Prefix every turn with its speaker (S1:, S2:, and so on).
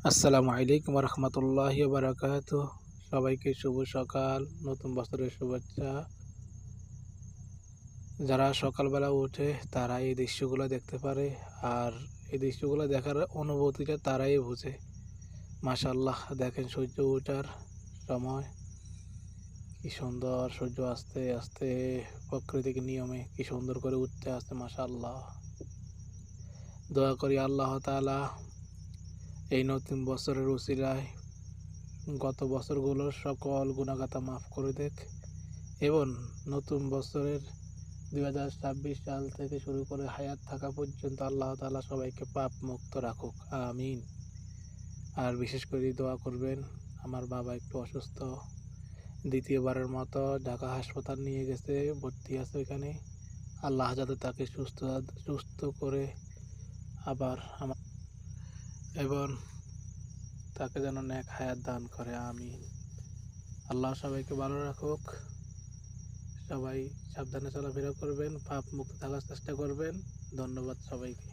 S1: আসসালামু আলাইকুম রহমতুল্লাহি বারাকাতুহ। সবাইকে শুভ সকাল, নতুন বছরের শুভেচ্ছা। যারা সকালবেলা উঠে তারা এই দৃশ্যগুলো দেখতে পারে, আর এই দৃশ্যগুলো দেখার অনুভূতিটা তারাই বুঝে। মাশাআল্লাহ, দেখেন সূর্য ওঠার সময় কি সুন্দর, সূর্য আস্তে আস্তে প্রাকৃতিক নিয়মে কি সুন্দর করে উঠতে আসছে। মাশাআল্লাহ, দোয়া করি আল্লাহ তাআলা এই নতুন বছরের উসিলায় গত বছরগুলোর সকল গুনাহগাতা মাফ করে দেখ, এবং নতুন বছরের 2026 সাল থেকে শুরু করে হায়াত থাকা পর্যন্ত আল্লাহ তাআলা সবাইকে পাপ মুক্ত রাখুক, আমিন। আর বিশেষ করে দোয়া করবেন, আমার বাবা একটু অসুস্থ, দ্বিতীয়বারের মতো ঢাকা হাসপাতাল নিয়ে গেছে, ভর্তি আছে ওইখানে। আল্লাহ যাতে তাকে সুস্থ করে আবার এবং তাকে যেন নেক হায়াত দান করে, আমিন। আল্লাহ সবাইকে ভালো রাখুক। সবাই সাবধানে চলাফেরা করবেন, পাপ মুক্ত থাকার চেষ্টা করবেন। ধন্যবাদ সবাইকে।